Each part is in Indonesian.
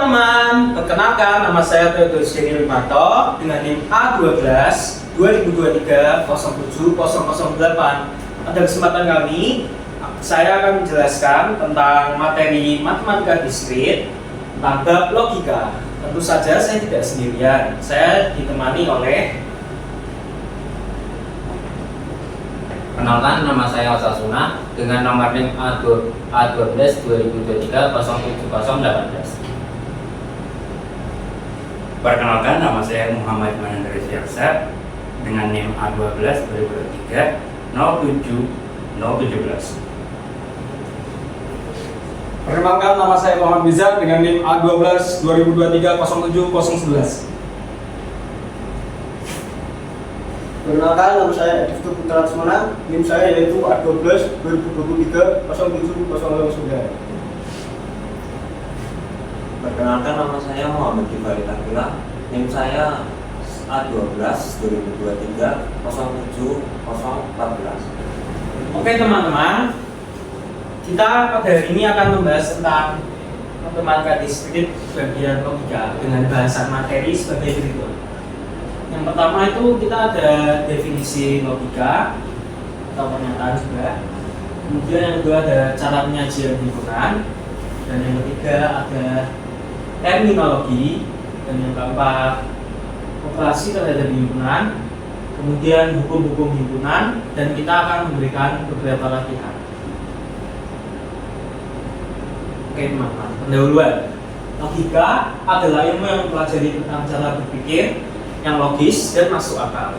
teman-teman, perkenalkan nama saya Theodorus Deni Limanto dengan NIM A12 2023 07008. Pada kesempatan kali saya akan menjelaskan tentang materi matematika diskrit tentang bab logika. Tentu saja saya tidak sendirian, saya ditemani oleh. Kenalkan, nama saya Osasuna dengan nomor NIM A12 2023 07018. Perkenalkan, nama saya Muhammad Manandri Syaksa dengan NIM A12 2023 07017. Perkenalkan, nama saya Muhammad Bizar dengan NIM A12 2023 07011. Perkenalkan, nama saya Edifto Putra Laksmana, NIM saya yaitu A12 2023 07009. Perkenalkan, nama saya Muhammad Kifari Takila, NIM saya A12 2023 07014. Oke teman-teman, kita pada hari ini akan membahas tentang matematika diskrit bagian logika dengan bahasan materi sebagai berikut. Yang pertama itu kita ada definisi logika atau pernyataan juga. Kemudian yang kedua ada cara penyajian himpunan, dan yang ketiga ada terminologi, dan yang keempat operasi terhadap himpunan, kemudian hukum-hukum himpunan, dan kita akan memberikan beberapa latihan. Oke teman-teman, pendahuluan. Logika adalah ilmu yang mempelajari tentang cara berpikir yang logis dan masuk akal.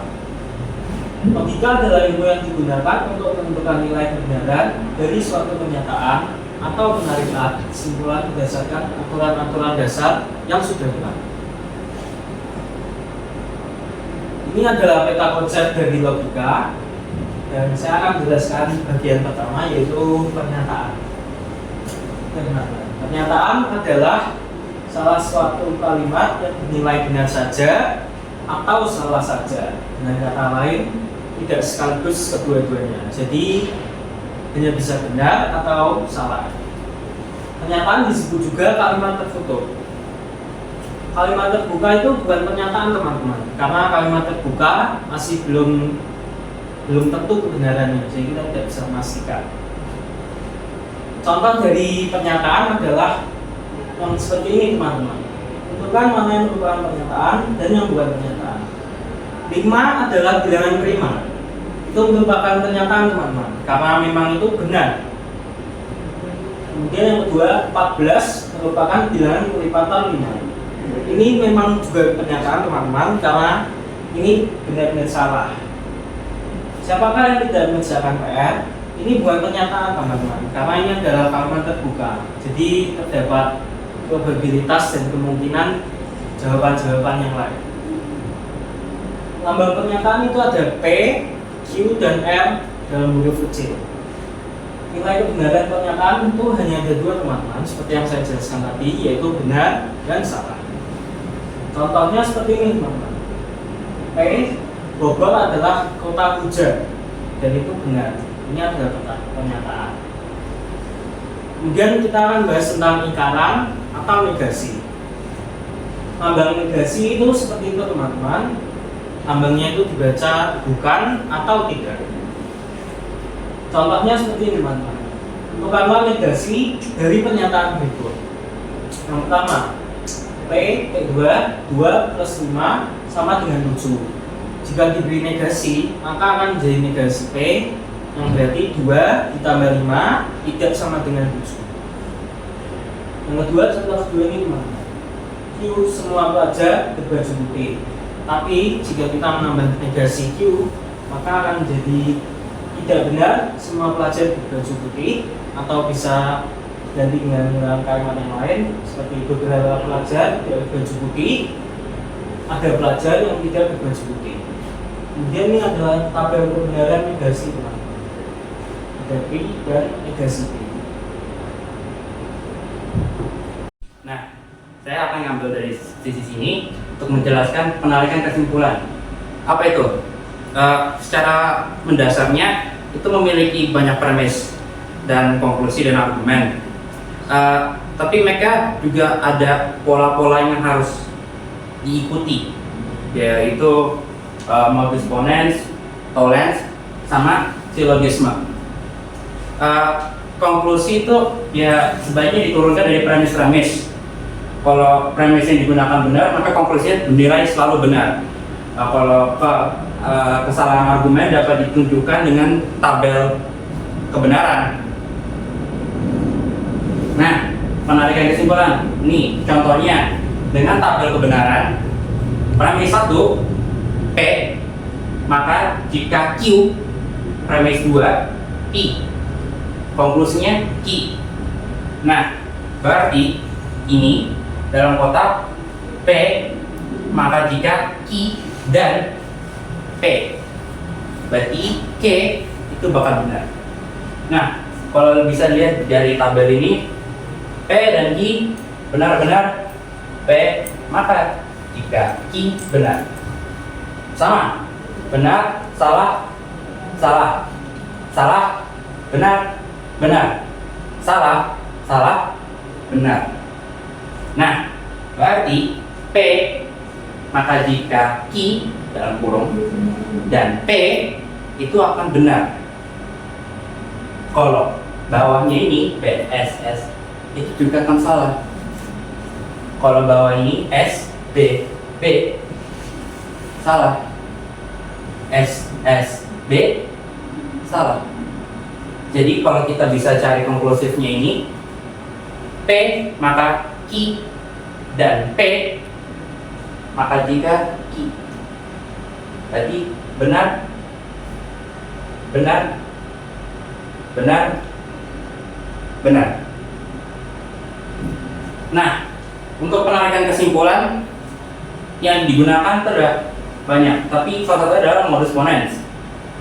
Logika adalah ilmu yang digunakan untuk menentukan nilai kebenaran dari suatu pernyataan atau penarikan kesimpulan berdasarkan aturan-aturan dasar yang sudah berlaku. Ini adalah peta konsep dari logika, dan saya akan menjelaskan bagian pertama yaitu pernyataan. Pernyataan adalah salah suatu kalimat yang dinilai benar saja atau salah saja. Dengan kata lain, tidak sekaligus kedua-duanya. Jadi hanya bisa benar atau salah. Pernyataan disebut juga kalimat tertutup. Kalimat terbuka itu bukan pernyataan teman-teman, karena kalimat terbuka masih belum tentu kebenarannya, jadi kita tidak bisa memastikan. Contoh dari pernyataan adalah yang seperti ini teman-teman. Tentukan mana yang merupakan pernyataan dan yang bukan pernyataan. 5 adalah bilangan prima. Itu merupakan pernyataan teman-teman, karena memang itu benar. Kemudian yang kedua, 14 merupakan bilangan kelipatan 5. Ini memang juga pernyataan teman-teman, karena ini benar-benar salah. Siapakah yang tidak mengerjakan PR? Ini bukan pernyataan teman-teman, karena ini adalah kalimat terbuka. Jadi terdapat probabilitas dan kemungkinan jawaban-jawaban yang lain. Lambang pernyataan itu ada P, Q, dan R dalam huruf kecil. Nilai kebenaran pernyataan itu hanya ada dua teman-teman, seperti yang saya jelaskan tadi, yaitu benar dan salah. Contohnya seperti ini teman-teman. P, Bogor adalah kota hujan, dan itu benar. Ini adalah pernyataan. Kemudian kita akan bahas tentang lingkaran atau negasi. Lambang negasi itu seperti itu teman-teman. Lambangnya itu dibaca bukan atau tidak. Contohnya seperti ini teman-teman. Tentukanlah negasi dari pernyataan berikut. Yang pertama, P2 2 plus 5 sama dengan 7. Jika diberi negasi, maka akan menjadi negasi P, yang berarti 2 ditambah 5 tidak sama dengan 7. Yang kedua, contoh kedua ini teman-teman. Q semua pelajar berbaju putih. Tapi jika kita menambah negasi Q, maka akan menjadi tidak benar semua pelajar berbaju putih, atau bisa ganti dengan kalimat yang lain seperti beberapa pelajar tidak berbaju putih, ada pelajar yang tidak berbaju putih. Kemudian ini adalah tabel kebenaran negasi teman-teman. Ada P dan negasi P. Nah, saya akan ngambil dari sisi sini untuk menjelaskan penarikan kesimpulan. Apa itu? Secara mendasarnya itu memiliki banyak premis dan konklusi dan argumen. Tapi mereka juga ada pola-pola yang harus diikuti, yaitu modus ponens, tollens, sama silogisme. Konklusi itu ya sebaiknya diturunkan dari premis-premis. Kalau premis yang digunakan benar, maka konklusinya dinilai selalu benar. Kalau kesalahan argumen dapat ditunjukkan dengan tabel kebenaran. Nah, penarikan kesimpulan. Nih, contohnya dengan tabel kebenaran, premis 1 P, maka jika Q, premis 2 P, konklusinya Q. Nah, berarti ini dalam kotak P, maka jika Q dan P, berarti K itu bakal benar. Nah, kalau bisa lihat dari tabel ini, P dan Q benar-benar P, maka jika Q benar. Sama, benar, salah, salah, salah, benar, benar, salah, salah, benar. Nah, berarti P, maka jika Q dalam kurung dan P itu akan benar. Kalau bawahnya ini P, S, S itu juga akan salah. Kalau bawah ini S, B, B salah. S, S, B salah. Jadi kalau kita bisa cari konklusifnya ini P maka Q dan P maka jika Q, berarti benar, benar, benar, benar. Nah, untuk penarikan kesimpulan yang digunakan tidak banyak, tapi salah satu adalah modus ponens.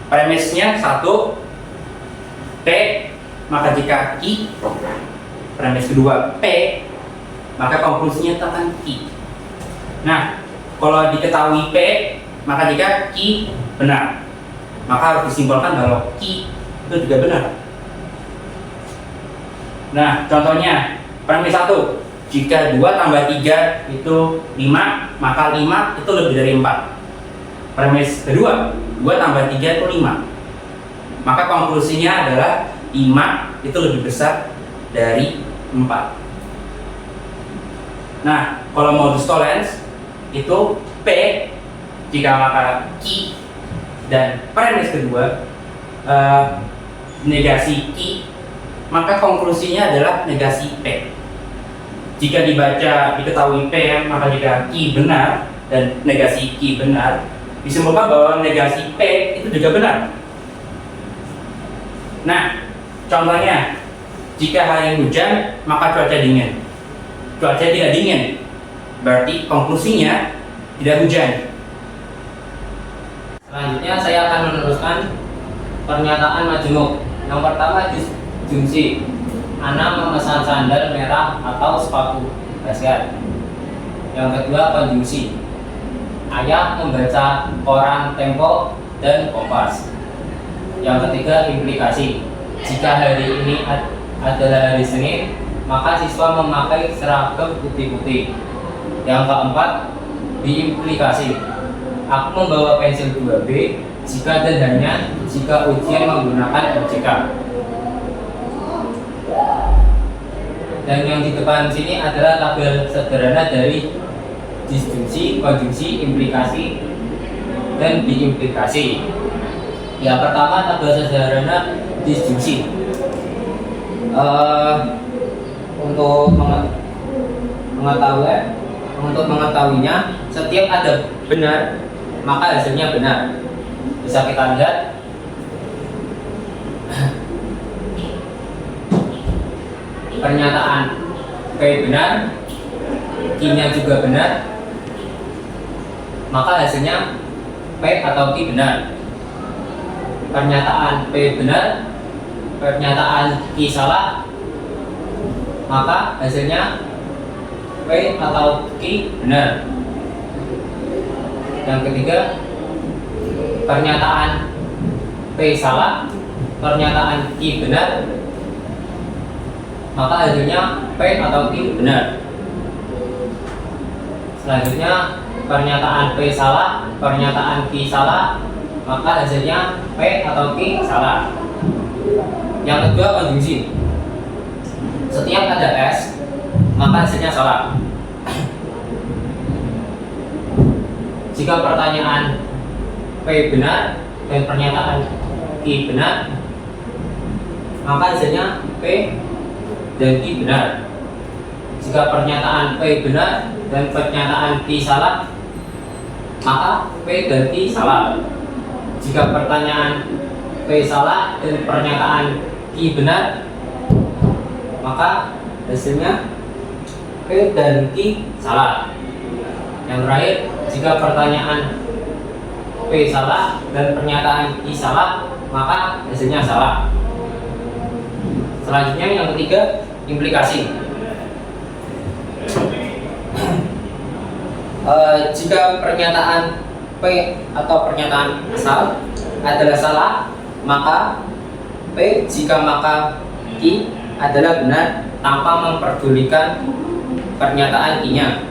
Premisnya 1 P, maka jika Q, premis kedua P, maka konklusinya akan Q. Nah, kalau diketahui P, maka jika Q benar, maka harus disimpulkan kalau Q itu juga benar. Nah, contohnya premis 1, jika 2 tambah 3 itu 5, maka 5 itu lebih dari 4. Premis kedua, 2 tambah 3 itu 5. Maka konklusinya adalah 5 itu lebih besar dari 4. Nah, kalau modus tollens itu P jika maka Q dan premis kedua negasi Q, maka konklusinya adalah negasi P. Jika dibaca diketahui P, maka jika Q benar dan negasi Q benar, disimpulkan bahwa negasi P itu juga benar. Nah, contohnya jika hari hujan maka cuaca dingin. Cuaca tidak dingin, berarti konklusinya tidak hujan. Selanjutnya saya akan meneruskan pernyataan majemuk. Yang pertama disjungsi. Ana memesan sandal merah atau sepatu basket. Yang kedua konjungsi. Ayah membaca koran Tempo dan Kompas. Yang ketiga implikasi. Jika hari ini adalah hari Senin, maka siswa memakai seragam putih-putih. Yang keempat diimplikasi. Aku membawa pensil 2B jika dan hanya jika ujian menggunakan OJK. Dan yang di depan sini adalah tabel sederhana dari disjungsi, konjungsi, implikasi, dan diimplikasi. Yang pertama tabel sederhana disjungsi. Untuk mengetahuinya, setiap ada benar maka hasilnya benar. Bisa kita lihat pernyataan P benar, Q-nya juga benar, maka hasilnya P atau Q benar. Pernyataan P benar, pernyataan Q salah, maka hasilnya P atau Q benar. Yang ketiga, pernyataan P salah, pernyataan Q benar, maka hasilnya P atau Q benar. Selanjutnya pernyataan P salah, pernyataan Q salah, maka hasilnya P atau Q salah. Yang kedua, konjungsi. Setiap ada S, maka hasilnya salah. Jika pertanyaan P benar dan pernyataan Q benar, maka hasilnya P dan Q benar. Jika pernyataan P benar dan pernyataan Q salah, maka P dan Q salah. Jika pertanyaan P salah dan pernyataan Q benar, maka hasilnya P dan Q salah. Yang terakhir, jika pertanyaan P salah dan pernyataan Q salah, maka hasilnya salah. Selanjutnya yang ketiga, implikasi. Jika pernyataan P atau pernyataan asal adalah salah, maka P, jika maka Q adalah benar tanpa memperdulikan pernyataan Q-nya.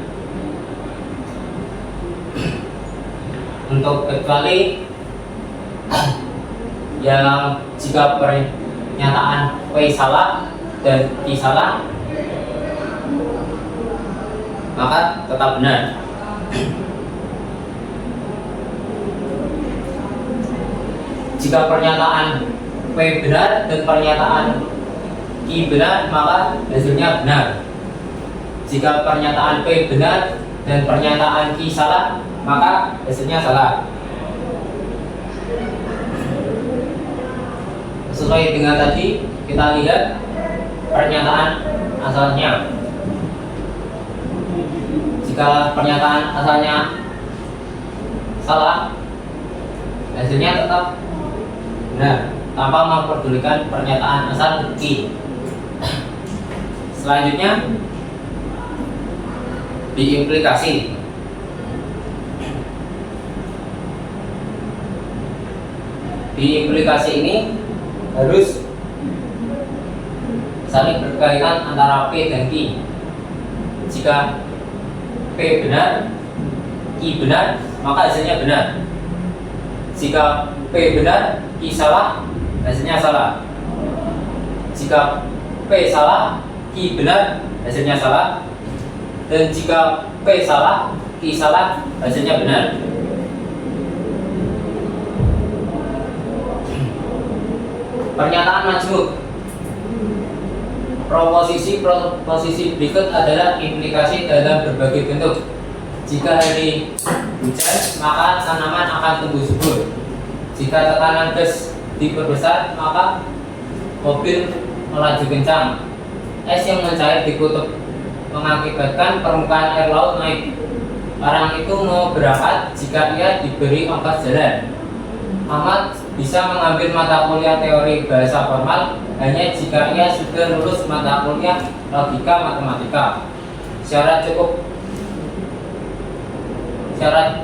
Untuk kecuali yang jika pernyataan P salah dan Q salah, maka tetap benar. Jika pernyataan P benar dan pernyataan Q benar, maka hasilnya benar. Jika pernyataan P benar dan pernyataan Q salah, maka hasilnya salah. Sesuai dengan tadi, kita lihat pernyataan asalnya. Jika pernyataan asalnya salah, hasilnya tetap benar tanpa memperdulikan pernyataan asal Q. Selanjutnya, diimplikasi. Diimplikasi ini harus saling berkaitan antara P dan Q. Jika P benar, Q benar, maka hasilnya benar. Jika P benar, Q salah, hasilnya salah. Jika P salah, Q benar, hasilnya salah. Dan jika P salah, Q salah, hasilnya benar. Pernyataan majmuk. Proposisi berikut adalah implikasi dalam berbagai bentuk. Jika hari hujan, maka tanaman akan tumbuh subur. Jika tekanan gas diperbesar, maka mobil melaju kencang. Es yang mencair di kutub mengakibatkan permukaan air laut naik. Orang itu mau berangkat jika ia diberi ongkos jalan. Ahmad bisa mengambil mata kuliah teori bahasa formal hanya jika ia sudah lulus mata kuliah logika matematika. Syarat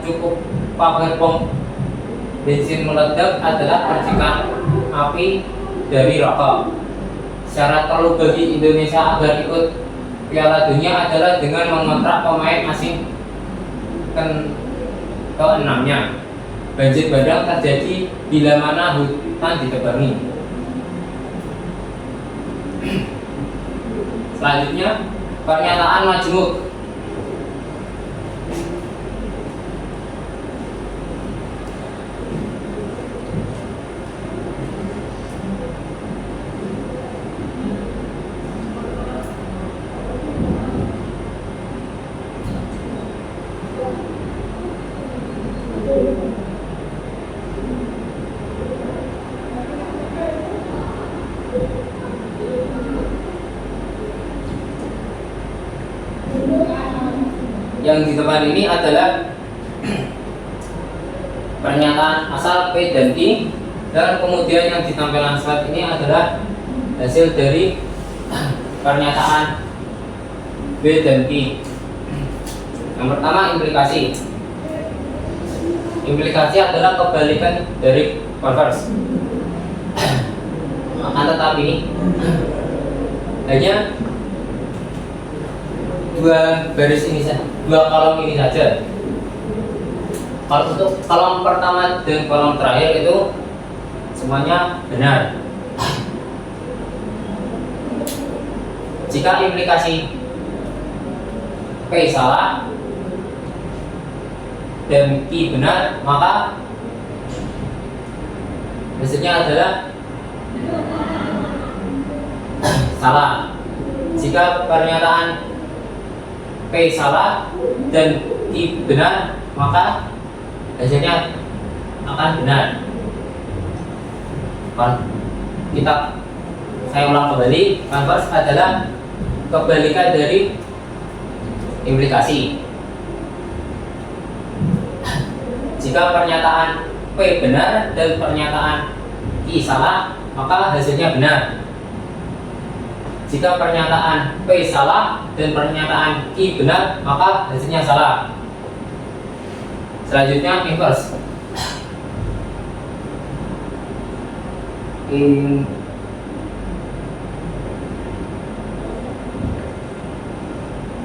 cukup pakai bom bensin meledak adalah percikan api dari rokok. Syarat perlu bagi Indonesia agar ikut Piala Dunia adalah dengan mengontrak pemain asing ke-6-nya. Banjir bandang terjadi bila mana hutan ditebangi. Selanjutnya, pernyataan majmuk. Yang di depan ini adalah pernyataan asal P dan Q, dan kemudian yang di tampilan slide ini adalah hasil dari pernyataan B dan Q. Yang pertama, implikasi. Implikasi adalah kebalikan dari converse. Akan tetapi hanya dua baris ini saja, dua kolom ini saja. Kalau untuk kolom pertama dan kolom terakhir itu semuanya benar. Jika implikasi P salah dan Q benar, maka hasilnya adalah salah. Jika pernyataan P salah dan Q benar, maka hasilnya akan benar. Saya ulang kembali, converse adalah kebalikan dari implikasi. Jika pernyataan P benar dan pernyataan Q salah, maka hasilnya benar. Jika pernyataan P salah dan pernyataan Q benar, maka hasilnya salah. Selanjutnya inverse.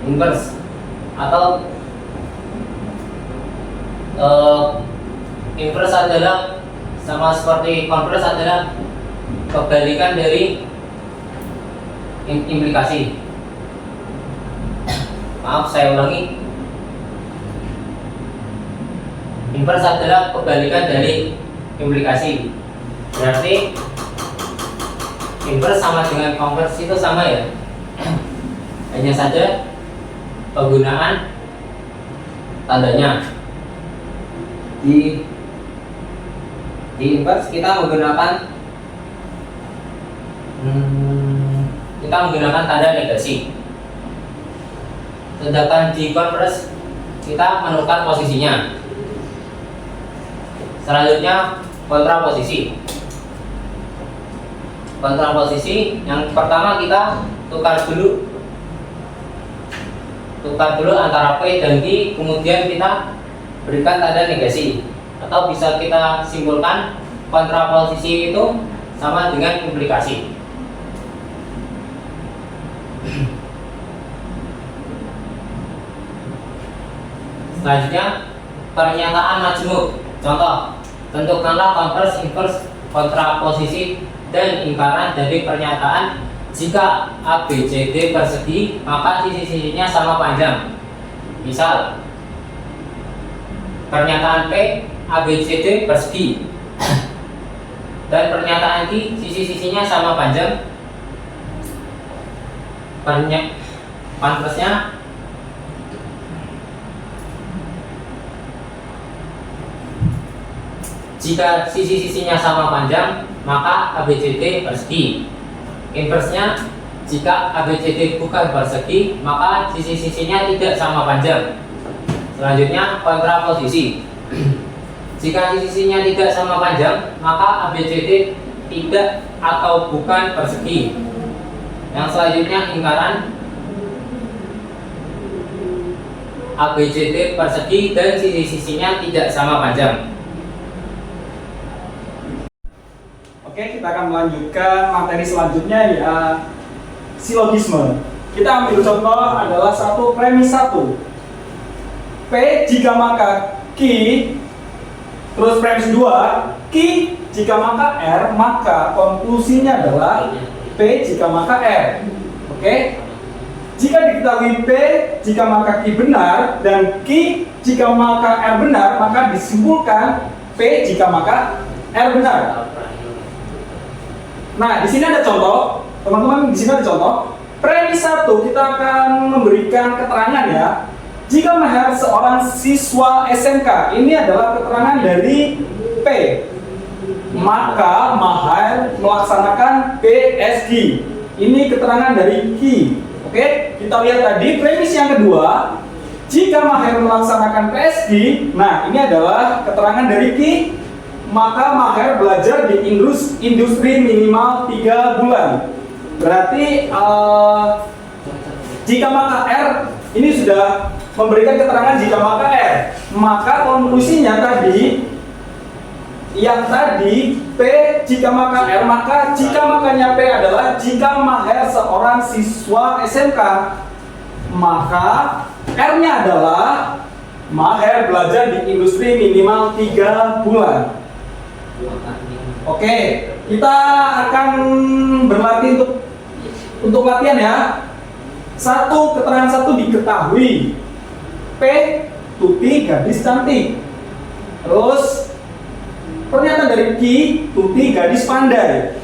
Inverse atau inverse adalah sama seperti converse, adalah kebalikan dari implikasi. Maaf, saya ulangi. Inverse adalah kebalikan dari implikasi. Berarti inverse sama dengan converse itu sama ya. Hanya saja penggunaan tandanya. Di inverse kita menggunakan tanda negasi. Sedangkan di converse kita menukar posisinya. Selanjutnya kontraposisi. Kontraposisi yang pertama kita tukar dulu antara P dan Q, kemudian kita berikan tanda negasi. Atau bisa kita simpulkan kontraposisi itu sama dengan implikasi. Selanjutnya pernyataan majmuk. Contoh, tentukanlah converse, inverse, kontraposisi dan lingkaran dari pernyataan jika ABCD persegi maka sisi-sisinya sama panjang. Misal, pernyataan P ABCD persegi dan pernyataan Q sisi-sisinya sama panjang. Converse-nya jika sisi-sisinya sama panjang, maka ABCD persegi. Inversenya, jika ABCD bukan persegi, maka sisi-sisinya tidak sama panjang. Selanjutnya, kontraposisi. Jika sisi-sisinya tidak sama panjang, maka ABCD tidak atau bukan persegi. Yang selanjutnya, lingkaran. ABCD persegi dan sisi-sisinya tidak sama panjang. Oke, kita akan melanjutkan materi selanjutnya ya, silogisme. Kita ambil contoh adalah premis 1. P jika maka Q, terus premis 2, Q jika maka R, maka konklusinya adalah P jika maka R. Oke? Jika diketahui P jika maka Q benar dan Q jika maka R benar, maka disimpulkan P jika maka R benar. Nah, di sini ada contoh, teman-teman. Di sini ada contoh. Premis 1 kita akan memberikan keterangan ya. Jika Maher seorang siswa SMK, ini adalah keterangan dari P, maka Maher melaksanakan PSG. Ini keterangan dari Q. Oke, kita lihat tadi premis yang kedua. Jika Maher melaksanakan PSG, nah ini adalah keterangan dari Q. Maka Maher belajar di industri minimal 3 bulan. Berarti jika maka R ini sudah memberikan keterangan jika maka R, maka konklusinya tadi Yang tadi P jika maka R, maka jika makanya P adalah jika mahar seorang siswa SMK, maka R-nya adalah mahar belajar di industri minimal 3 bulan. Oke, kita akan berlatih untuk latihan ya. Keterangan satu diketahui. P, Tuti gadis cantik. Terus pernyataan dari Ki, Tuti gadis pandai.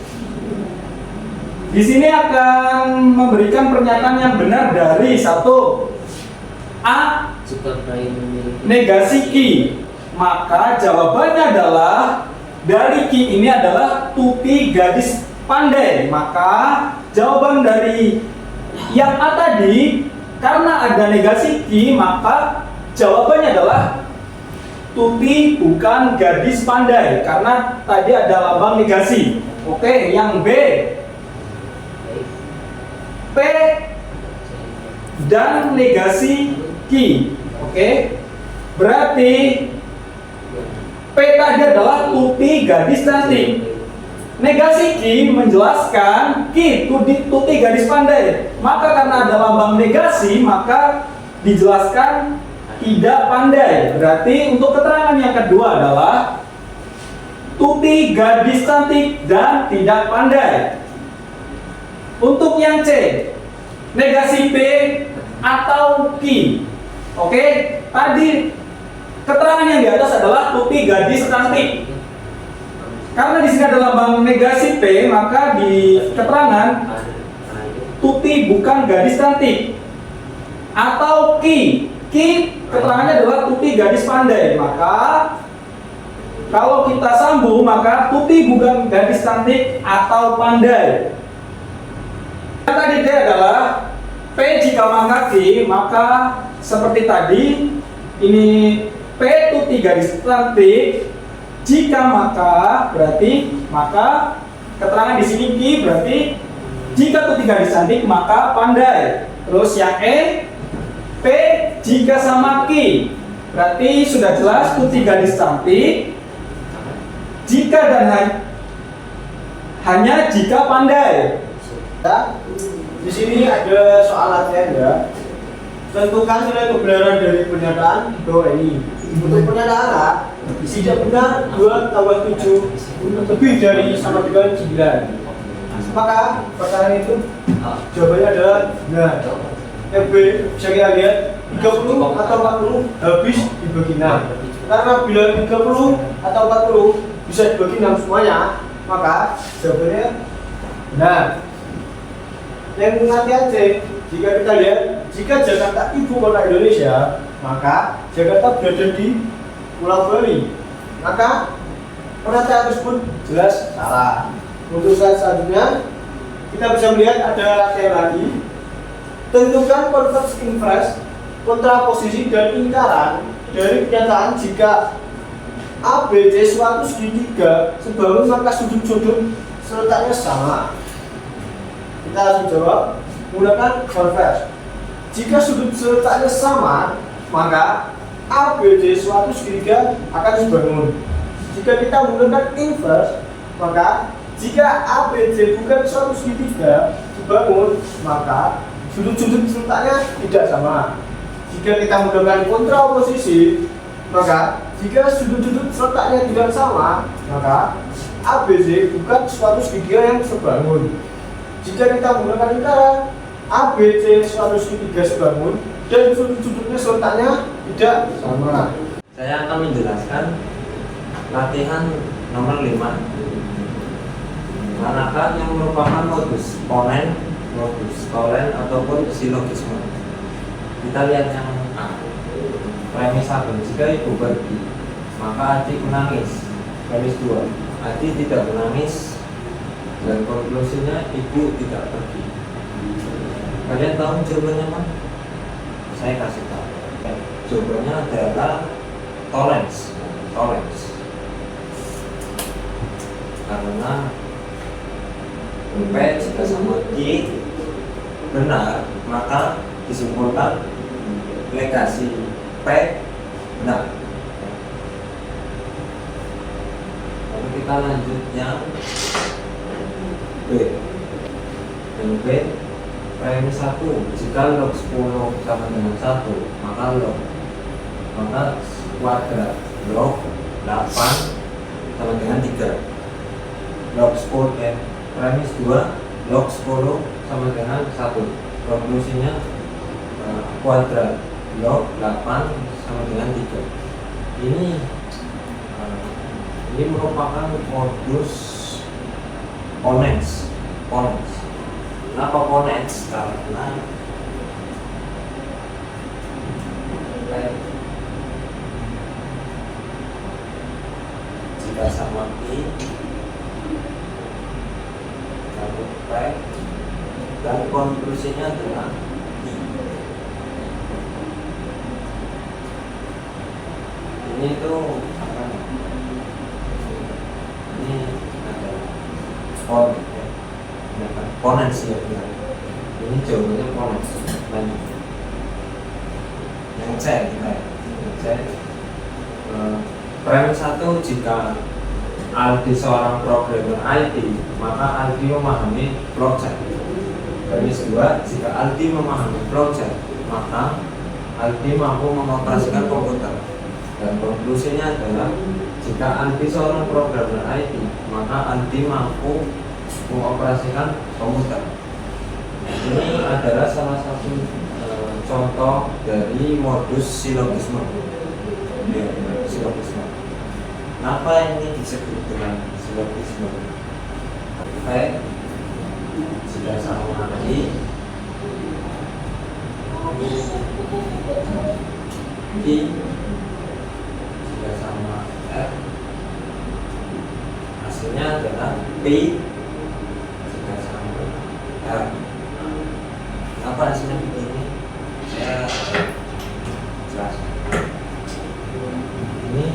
Di sini akan memberikan pernyataan yang benar dari satu. A, negasi Ki. Maka jawabannya adalah dari Ki ini adalah Tuti gadis pandai. Maka jawaban dari yang A tadi, karena ada negasi Ki, maka jawabannya adalah Tuti bukan gadis pandai, karena tadi ada lambang negasi. Oke, yang B, P dan negasi Ki. Oke, berarti P tadi adalah Tuti gadis cantik. Negasi Ki menjelaskan Ki Tuti gadis pandai. Maka karena ada lambang negasi, maka dijelaskan tidak pandai. Berarti untuk keterangan yang kedua adalah Tuti gadis cantik dan tidak pandai. Untuk yang C, negasi P atau Ki. Oke, tadi keterangan yang di atas adalah Tuti gadis cantik. Karena di sini ada lambang negasi P, maka di keterangan Tuti bukan gadis cantik. Atau Ki keterangannya adalah Tuti gadis pandai. Maka kalau kita sambung, maka Tuti bukan gadis cantik atau pandai. Tadi D adalah P jika maka Ki, maka seperti tadi ini P Tuti gadis cantik. Jika maka berarti maka keterangan di sini Ki berarti jika Tuti gadis cantik maka pandai. Terus yang E, P jika sama Ki, berarti sudah jelas Tuti gadis cantik. Jika dan hanya jika pandai. Ya, di sini ada soal latihan ya. Tentukan nilai kebenaran dari pernyataan di bawah ini. Untuk pernyataan A, tidak benar 2 tambah 7 lebih dari sama dengan 9. Maka pertanyaan itu jawabannya adalah benar. Yang B, bisa kita lihat 30 atau 40 habis dibagi 6. Karena bila 30 atau 40 bisa dibagi 6 semuanya, maka jawabannya benar. Yang latihan C, jika kita lihat, jika Jakarta ibu kota Indonesia, maka Jakarta berada di Pulau Bali. Maka pernyataan tersebut jelas salah. Untuk selanjutnya, kita bisa melihat ada latihan lagi. Tentukan konvers inverse, kontraposisi dan lingkaran dari pernyataan jika ABC suatu segitiga sebangun maka sudut-sudut letaknya sama. Kita langsung jawab menggunakan konvers. Jika sudut letaknya sama, maka ABC suatu segitiga akan dibangun. Jika kita menggunakan inverse, maka jika ABC bukan suatu segitiga dibangun, maka sudut-sudut letaknya tidak sama. Jika kita menggunakan kontraposisi, maka jika sudut-sudut letaknya tidak sama, maka ABC bukan suatu segitiga yang sebangun. Jika kita menggunakan lingkaran, ABC suatu segitiga sebangun dan sudut-sudutnya letaknya tidak sama. Saya akan menjelaskan latihan nomor 5. Manakah yang merupakan modus ponen, modus tolen ataupun silogisme? Kita lihat yang A. Premis 1, jika ibu pergi maka adik menangis. Premis 2, adik tidak menangis. Dan konklusinya ibu tidak pergi. Kalian tahu jawabannya mana? Saya kasih tahu. Jawabannya adalah tolerance. Karena P jika sama Q benar, maka disimpulkan negasi P benar. kita lanjut yang B. Yang B, premis 1, jika log 10 sama dengan 1, maka kuadrat log 8 sama dengan 3. Log 10 premis 2, log 10 sama dengan 1. Konklusinya kuadrat log 8 sama dengan 3. Ini merupakan modus ponens. Kenapa ponens? Karena jika sama I lalu P dan konklusinya adalah I. Ini tuh apa? Ini adalah ponens ya benar. Ini jawabannya ponens. Lanjut. Yang C kita premis 1, jika Aldi seorang programmer IT, maka Aldi memahami blockchain. Premis 2, jika Aldi memahami blockchain, maka Aldi mampu mengoperasikan komputer. Dan konklusinya adalah jika Aldi seorang programmer IT, maka Aldi mampu mengoperasikan komputer. Ini adalah salah satu contoh dari modus silogisme. Ya, silogisme. Kenapa ini disebut dengan silogisme? Baik, jika sama I jika sama R, hasilnya adalah P jika sama R. Kenapa hasilnya begini? Saya jelas. Ini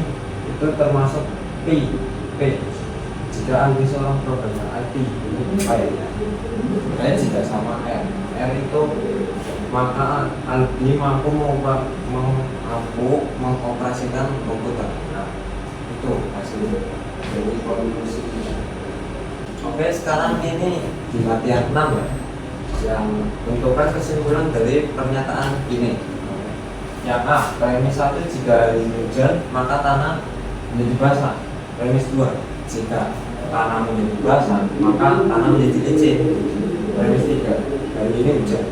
itu termasuk P. Jika Aldi seorang programmer IT, ini baik ya. Dan jika sama R itu maka Aldi mampu mengoperasikan komputer. Nah, itu hasil dari konklusi kita. Oke, sekarang ini di latihan 6 ya, yang menentukan kesimpulan dari pernyataan ini. Yang A, premis 1, jika hari ini hujan maka tanah menjadi basah. Premis 2, jika tanah menjadi basah maka tanah menjadi licin. Premis 3, hari ini hujan.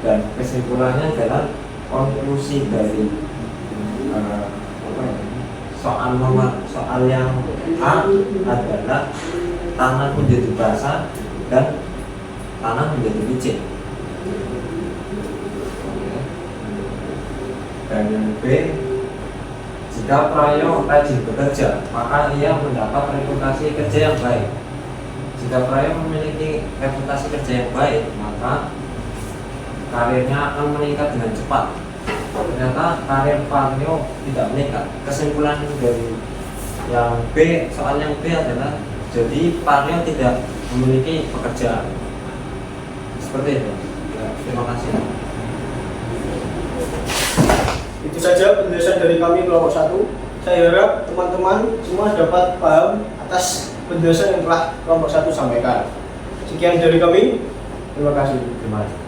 Dan kesimpulannya adalah konklusi dari soal yang A adalah tanah menjadi basah dan tanah menjadi licin. Dan yang B, jika Prayo rajin bekerja, maka ia mendapat reputasi kerja yang baik. Jika Prayo memiliki reputasi kerja yang baik, maka karirnya akan meningkat dengan cepat. Ternyata karir Prayo tidak meningkat. Kesimpulan dari yang B, soal yang B adalah jadi Prayo tidak memiliki pekerjaan. Seperti itu. Ya, terima kasih. Itu saja penjelasan dari kami kelompok 1. Saya harap teman-teman semua dapat paham atas penjelasan yang telah kelompok 1 sampaikan. Sekian dari kami. Terima kasih. Terima kasih.